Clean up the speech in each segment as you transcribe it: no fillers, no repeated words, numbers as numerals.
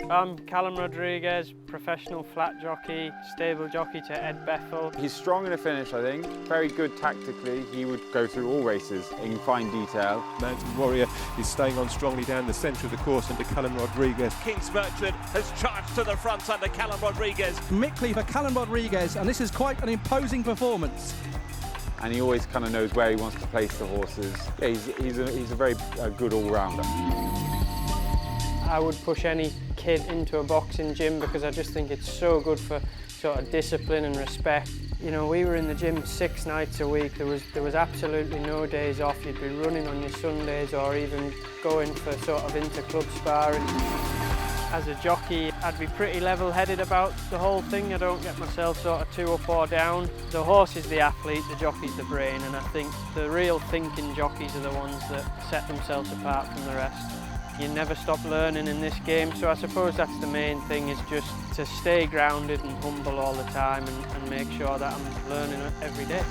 I'm Callum Rodriguez, professional flat jockey, stable jockey to Ed Bethel. He's strong in a finish, I think. Very good tactically. He would go through all races in fine detail. Mountain Warrior is staying on strongly down the centre of the course under Callum Rodriguez. King's Merchant has charged to the front under Callum Rodriguez. Mickley for Callum Rodriguez, and this is quite an imposing performance. And he always kind of knows where he wants to place the horses. Yeah, he's a very good all-rounder. I would push any kid into a boxing gym because I just think it's so good for sort of discipline and respect. You know, we were in the gym 6 nights a week. There was absolutely no days off. You'd be running on your Sundays or even going for sort of inter-club sparring. As a jockey, I'd be pretty level-headed about the whole thing. I don't get myself sort of too up or down. The horse is the athlete, the jockey's the brain, and I think the real thinking jockeys are the ones that set themselves apart from the rest. You never stop learning in this game, so I suppose that's the main thing, is just to stay grounded and humble all the time and make sure that I'm learning every day.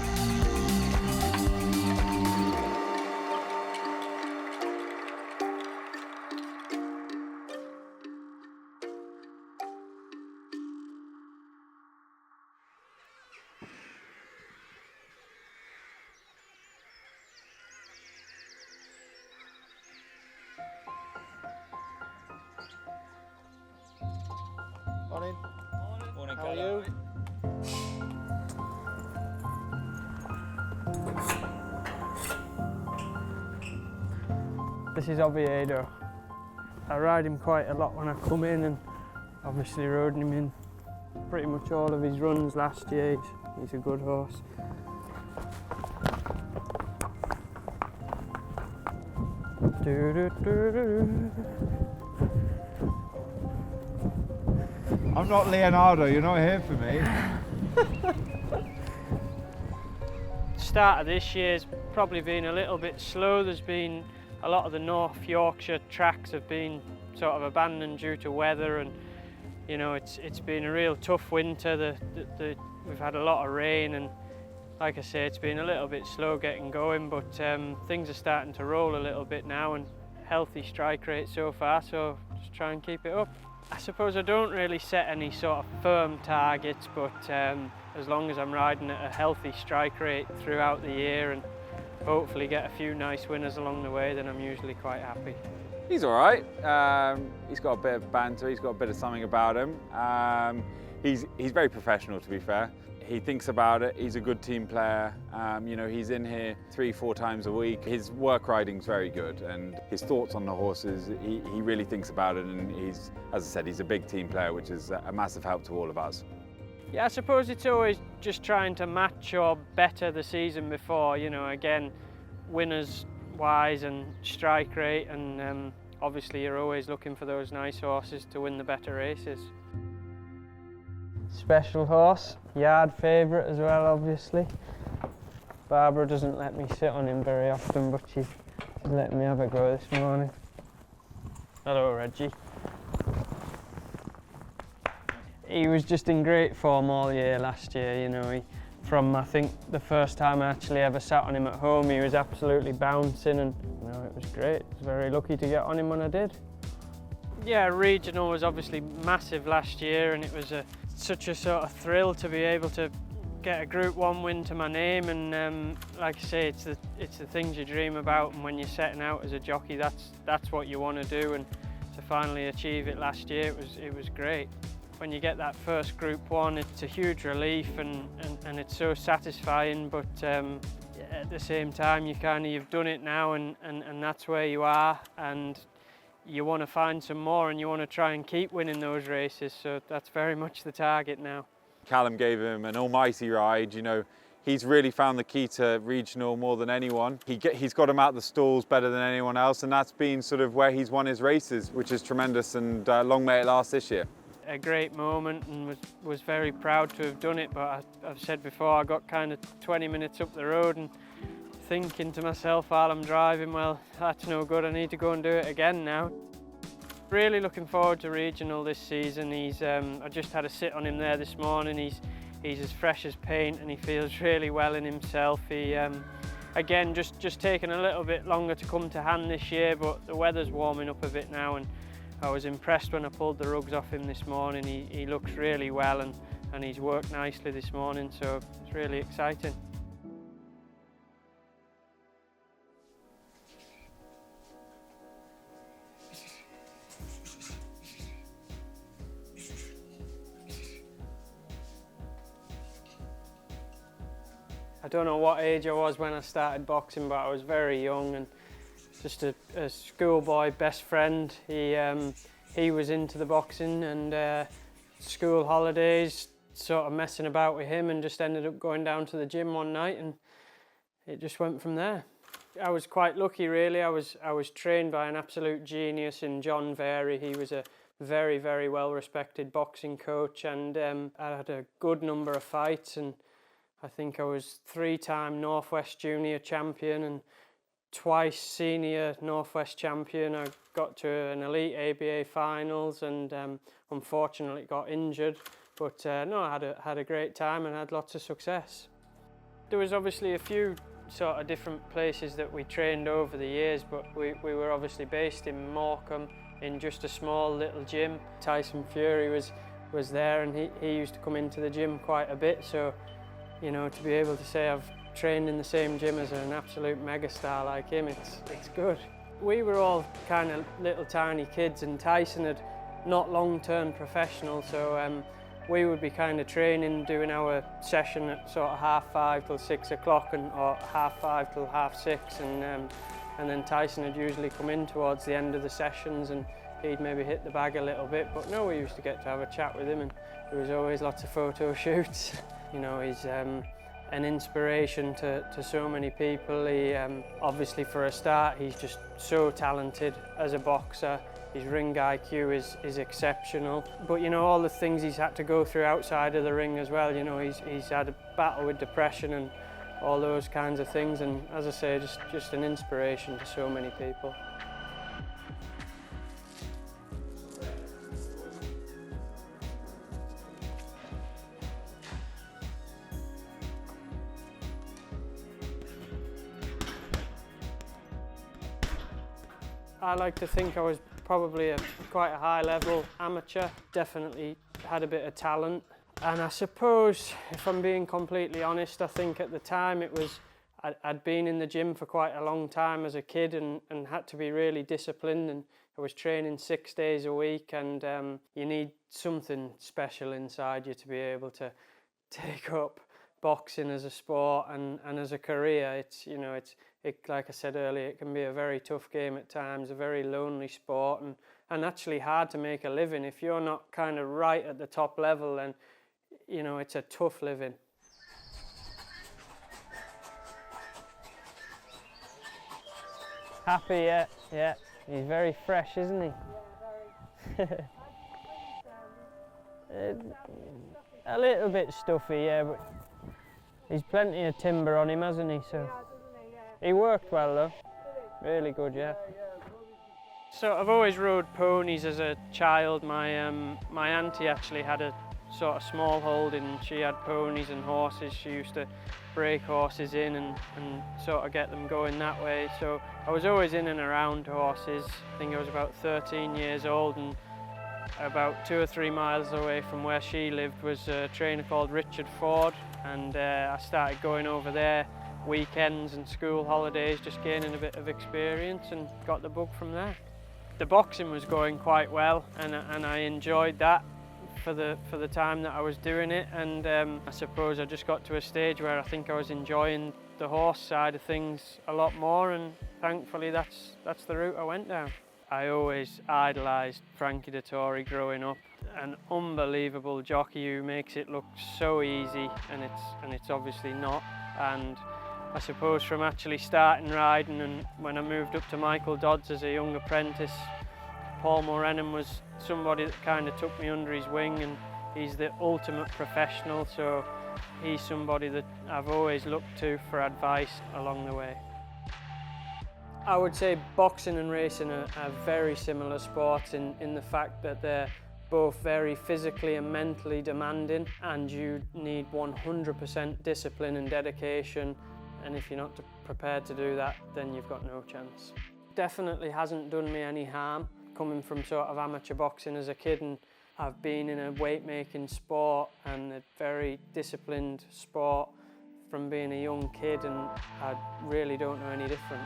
Morning. Morning, How are you? This is Oviedo. I ride him quite a lot when I come in, and obviously rode him in pretty much all of his runs last year. He's a good horse. I'm not Leonardo, you're not here for me. Start of this year's probably been a little bit slow. There's been a lot of the North Yorkshire tracks have been sort of abandoned due to weather, and you know it's been a real tough winter. We've had a lot of rain, and like I say, it's been a little bit slow getting going, but things are starting to roll a little bit now, and healthy strike rate so far, so just try and keep it up. I suppose I don't really set any sort of firm targets, but as long as I'm riding at a healthy strike rate throughout the year and hopefully get a few nice winners along the way, then I'm usually quite happy. He's all right. He's got a bit of banter. He's got a bit of something about him. He's very professional, to be fair. He thinks about it. He's a good team player. You know, he's in here 3-4 times a week. His work riding's very good, and his thoughts on the horses, he really thinks about it, and he's, as I said, he's a big team player, which is a massive help to all of us. Yeah, I suppose it's always just trying to match or better the season before, you know, again, winners-wise and strike rate, and obviously you're always looking for those nice horses to win the better races. Special horse, yard favourite as well, obviously. Barbara doesn't let me sit on him very often, but she's let me have a go this morning. Hello, Reggie. He was just in great form all year last year, you know. From I think the first time I actually ever sat on him at home, he was absolutely bouncing, and you know, it was great. I was very lucky to get on him when I did. Yeah, regional was obviously massive last year, and it was such a sort of thrill to be able to get a Group 1 win to my name, and like I say, it's the things you dream about, and when you're setting out as a jockey, that's what you want to do, and to finally achieve it last year, it was great. When you get that first Group 1, it's a huge relief, and it's so satisfying, but at the same time, you've done it now, and that's where you are, and you want to find some more, and you want to try and keep winning those races, so that's very much the target now. Callum gave him an almighty ride. You know, he's really found the key to regional more than anyone. He's got him out the stalls better than anyone else, and that's been sort of where he's won his races, which is tremendous, and long may it last this year. A great moment, and was very proud to have done it, but I've said before, I got kind of 20 minutes up the road and thinking to myself while I'm driving, well, that's no good, I need to go and do it again now. Really looking forward to regional this season. I just had a sit on him there this morning. He's as fresh as paint, and he feels really well in himself. He again just taking a little bit longer to come to hand this year, but the weather's warming up a bit now, and I was impressed when I pulled the rugs off him this morning. He looks really well and he's worked nicely this morning, so it's really exciting. I don't know what age I was when I started boxing, but I was very young and just a schoolboy best friend. He was into the boxing, and school holidays, sort of messing about with him, and just ended up going down to the gym one night, and it just went from there. I was quite lucky, really. I was trained by an absolute genius in John Very. He was a very, very well-respected boxing coach, and I had a good number of fights, and I think I was 3-time Northwest Junior champion and twice Senior Northwest champion. I got to an Elite ABA finals and unfortunately got injured. But no, I had a great time and had lots of success. There was obviously a few sort of different places that we trained over the years, but we were obviously based in Morecambe in just a small little gym. Tyson Fury was there, and he used to come into the gym quite a bit, so you know, to be able to say I've trained in the same gym as an absolute megastar like him, it's good. We were all kind of little tiny kids, and Tyson had not long-term professional, so we would be kind of training, doing our session at sort of 5:30 till 6 o'clock, or 5:30 till 6:30, and then Tyson would usually come in towards the end of the sessions and he'd maybe hit the bag a little bit, but no, we used to get to have a chat with him, and there was always lots of photo shoots. You know, he's an inspiration to so many people. He obviously, for a start, he's just so talented as a boxer. His ring IQ is exceptional. But you know, all the things he's had to go through outside of the ring as well. You know, he's had a battle with depression and all those kinds of things. And as I say, just an inspiration to so many people. I like to think I was probably quite a high-level amateur. Definitely had a bit of talent. And I suppose, if I'm being completely honest, I think at the time I'd been in the gym for quite a long time as a kid and had to be really disciplined, and I was training 6 days a week, and you need something special inside you to be able to take up boxing as a sport and as a career. It's, you know, like I said earlier, it can be a very tough game at times, a very lonely sport, and actually hard to make a living. If you're not kind of right at the top level, then, you know, it's a tough living. Happy, yeah. He's very fresh, isn't he? A little bit stuffy, yeah, but he's plenty of timber on him, hasn't he? So he worked well though, really good, yeah. So I've always rode ponies as a child. My auntie actually had a sort of small holding, and she had ponies and horses. She used to break horses in and sort of get them going that way. So I was always in and around horses. I think I was about 13 years old, and about 2 or 3 miles away from where she lived was a trainer called Richard Ford, and I started going over there weekends and school holidays, just gaining a bit of experience, and got the bug from there. The boxing was going quite well, and I enjoyed that for the time that I was doing it, and I suppose I just got to a stage where I think I was enjoying the horse side of things a lot more, and thankfully that's the route I went down. I always idolised Frankie Dettori growing up, an unbelievable jockey who makes it look so easy, and it's obviously not. And I suppose from actually starting riding, and when I moved up to Michael Dodds as a young apprentice, Paul Morenon was somebody that kind of took me under his wing, and he's the ultimate professional, so he's somebody that I've always looked to for advice along the way. I would say boxing and racing are very similar sports in the fact that they're both very physically and mentally demanding, and you need 100% discipline and dedication, and if you're not prepared to do that, then you've got no chance. Definitely hasn't done me any harm. coming from sort of amateur boxing as a kid, and I've been in a weight-making sport and a very disciplined sport from being a young kid, and I really don't know any different.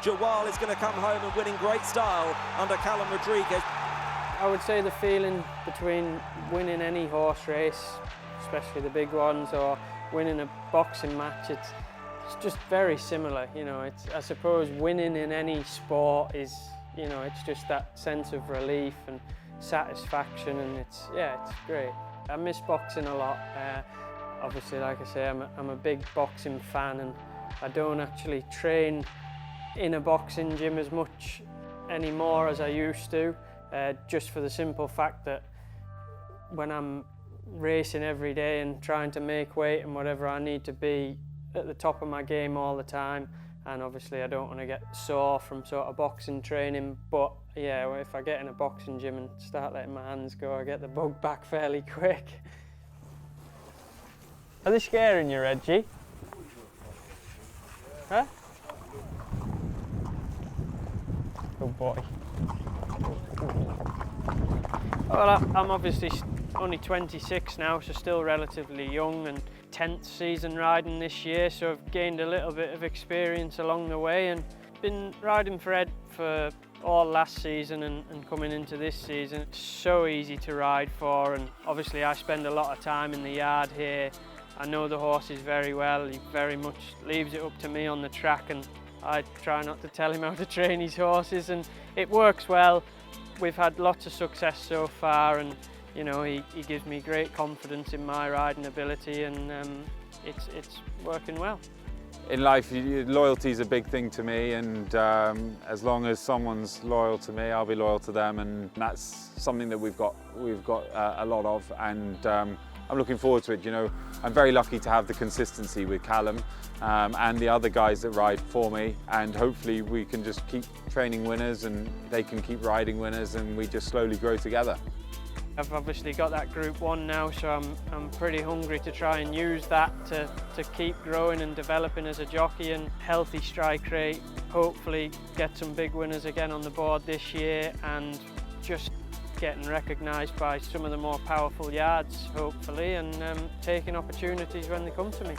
Jawal is going to come home and win in great style under Callum Rodriguez. I would say the feeling between winning any horse race, especially the big ones, or winning a boxing match, it's just very similar. You know, I suppose winning in any sport is, you know, it's just that sense of relief and satisfaction, and it's great. I miss boxing a lot. Obviously, like I say, I'm a big boxing fan, and I don't actually train in a boxing gym as much anymore as I used to, just for the simple fact that when I'm racing every day and trying to make weight and whatever, I need to be at the top of my game all the time, and obviously I don't want to get sore from sort of boxing training. But yeah, if I get in a boxing gym and start letting my hands go, I get the bug back fairly quick. Are they scaring you, Reggie? Huh? Good boy. Well, I'm obviously only 26 now, so still relatively young, and 10th season riding this year, so I've gained a little bit of experience along the way, and been riding for Ed for all last season and coming into this season. It's so easy to ride for, and obviously I spend a lot of time in the yard here. I know the horses very well. He very much leaves it up to me on the track, and I try not to tell him how to train his horses, and it works well. We've had lots of success so far, and you know, he gives me great confidence in my riding ability, and it's working well. In life, loyalty is a big thing to me, and as long as someone's loyal to me, I'll be loyal to them, and that's something that we've got a lot of, and I'm looking forward to it. You know, I'm very lucky to have the consistency with Callum and the other guys that ride for me, and hopefully we can just keep training winners and they can keep riding winners, and we just slowly grow together. I've obviously got that Group 1 now, so I'm pretty hungry to try and use that to keep growing and developing as a jockey, and healthy strike rate, hopefully get some big winners again on the board this year, and just getting recognised by some of the more powerful yards, hopefully, and taking opportunities when they come to me.